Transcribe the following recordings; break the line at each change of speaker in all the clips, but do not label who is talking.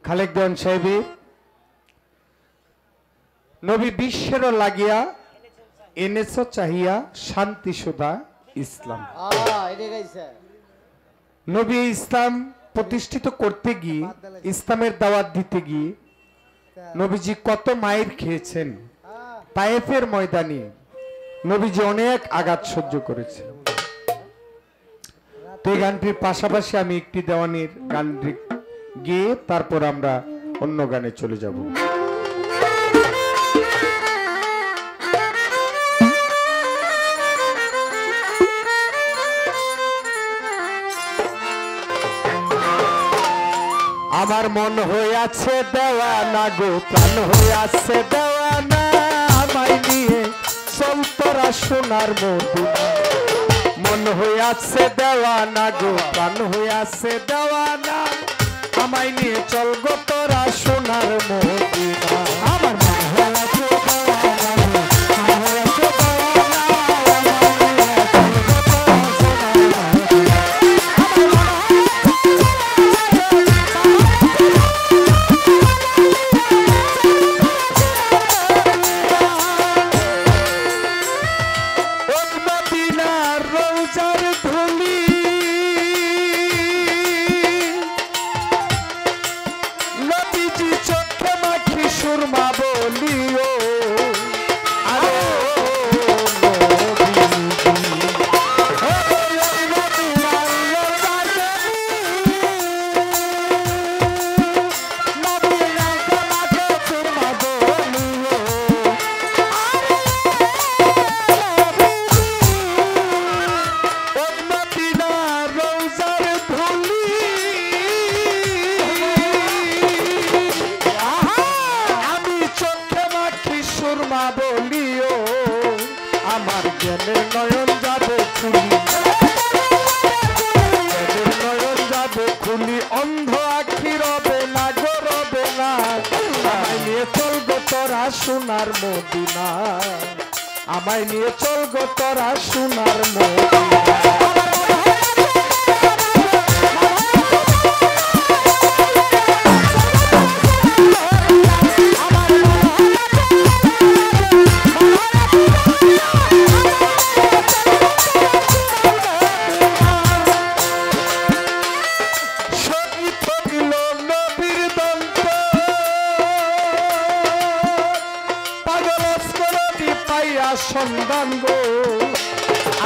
খালেক দেওয়ান সাহেবী নবী বিশ্বের লাগিয়া এনেছ চাহিয়া শান্তি সুধা ইসলাম। নবী ইসলাম প্রতিষ্ঠিত করতে গিয়ে, ইসলামের দাওয়াত দিতে গিয়ে নবীজি কত মায়ের খেয়েছেন। তায়েফের ময়দানে নবীজি অনেক আঘাত সহ্য করেছে। তো এই গানটির পাশাপাশি আমি একটি দেওয়ানির গান গিয়ে তারপর আমরা অন্য গানে চলে যাব। আমার মন হইয়াছে দেওয়ানা গো, প্রাণ হইয়াছে দেওয়ানা, আমায় নিয়ে চল তোরা সোনার মদিনা। মন হইয়াছে দেওয়ানা গো, প্রাণ হইয়াছে দেওয়ানা, আমায় নিয়ে চল গো তোরা সোনার মদিনা। আমার মন হইয়াছে সোনার মদিনা, আমায় নিয়ে চল গো তোরা সোনার মদিনা। সন্ধান গো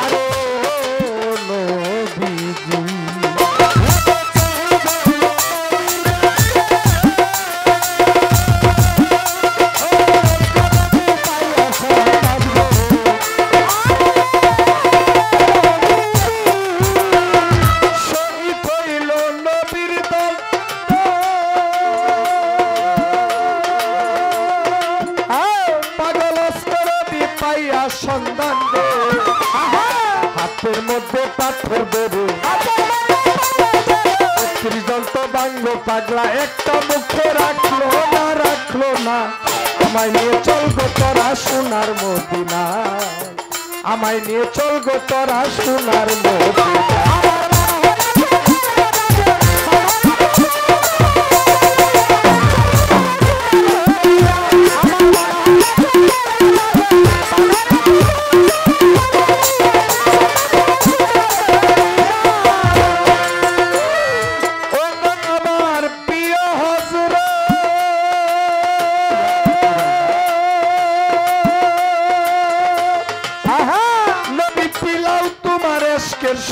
আরো নবীজি, শহীদ হইল নবীর দল, পাইয়া সন্ধান গো, হাতের মধ্যে পাথর দেবে ত্রিজন্ত বাঙ্গ পাগলা, একটা মুখে রাখলো না, আমায় নিয়ে চল গো তোরা সোনার মদিনা, আমায় নিয়ে চল গো তোরা সোনার মদিনা।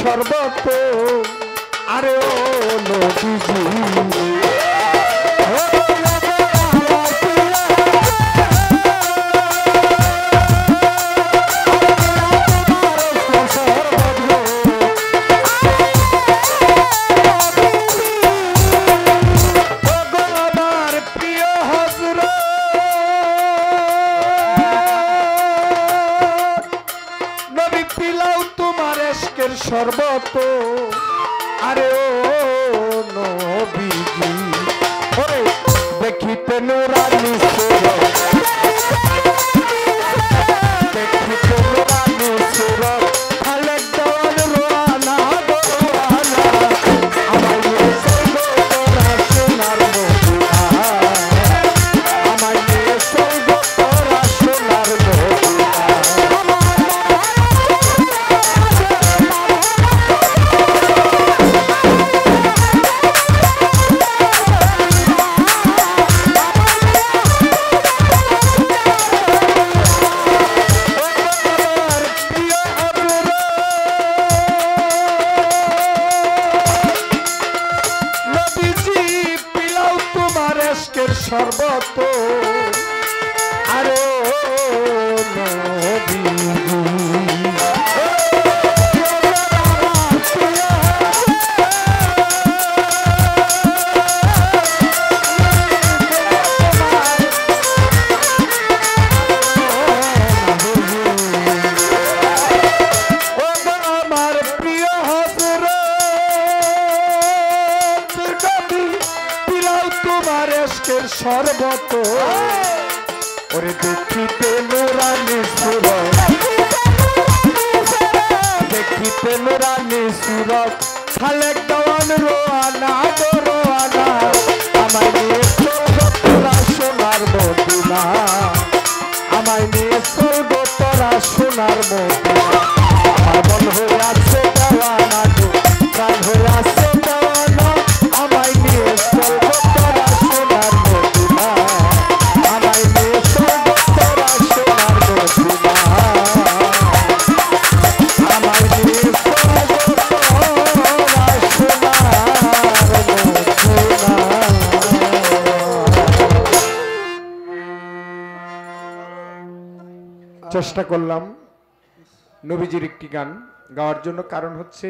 শরবত আরে ও নবীজি, আমার প্রিয় হযরত নবী পিলাও তোমার ইশকের শরবত আরে ও নবীজি। এশকের শরবত আরো নবী শরবত ওরে দেখিতে নুরানি সুরত দেখিতে নুরানি সুরত খালেক দেওয়ান রোয়ানা গো রোয়ানা আমায় নিয়ে চলবো তোরা সোনার মদিনা আমায় নিয়ে চলবো তোরা সোনার মদিনা আমার মন হয়ে আছে দেওয়ানা গো প্রাণ হয়ে আছে দেওয়ানা আমায় নিয়ে চলবো তোরা সোনার মদিনা আমায় নিয়ে চলবো তোরা সোনার মদিনা আমায় নিয়ে চলবো তোরা সোনার মদিনা। চেষ্টা করলাম নবীজির একটি গান গাওয়ার জন্য, কারণ হচ্ছে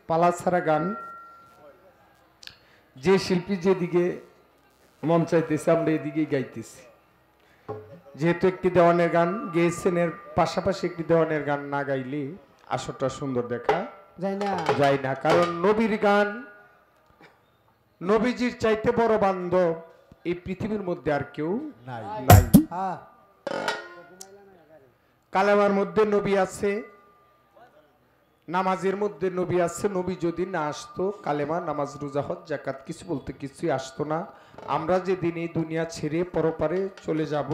পালা ছাড়া গান যে শিল্পী যেদিকে মন চাইতেছে আমরা এদিকেই গাইতেছি। যেহেতু একটি দেওয়ানের গান গেয়েছেন, এর পাশাপাশি একটি দেওয়ানের গান না গাইলে আসরটা সুন্দর দেখা যায় না। কারণ নবীর গান, নবীজির চাইতে বড় বান্ধব এই পৃথিবীর মধ্যে আর কেউ নাই। কালেমার মধ্যে নবী আছে, নামাজের মধ্যে নবী আছে। নবী যদি না আসতো কালেমা নামাজ রোজা হজ যাকাত কিছু বলতে কিছুই আসতো না। আমরা যেদিন এই দুনিয়া ছেড়ে পরপারে চলে যাব,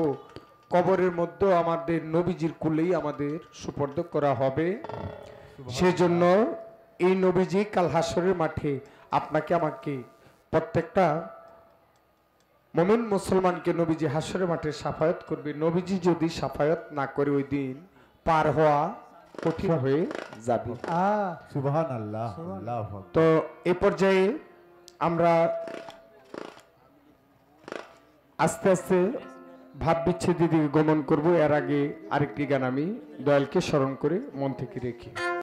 কবরের মধ্যে আমাদের নবীজির কুলেই আমাদের সুপর্দ করা হবে। সেজন্য এই নবীজি কাল হাসরের মাঠে আপনাকে আমাকে প্রত্যেকটা মুমিন মুসলমানকে নবীজি হাসরের মাঠে সাফায়াত করবে। নবীজি যদি সাফায়াত না করে ওই দিন পার হওয়া কঠিন হয়ে যাবে।
সুবহানাল্লাহ।
তো এই পর্যায়ে আমরা আস্তে আস্তে ভাব বিচ্ছেদের দিকে গমন করব। এর আগে আরেকটি গান আমি দয়ালকে স্মরণ করে মন থেকে রেখে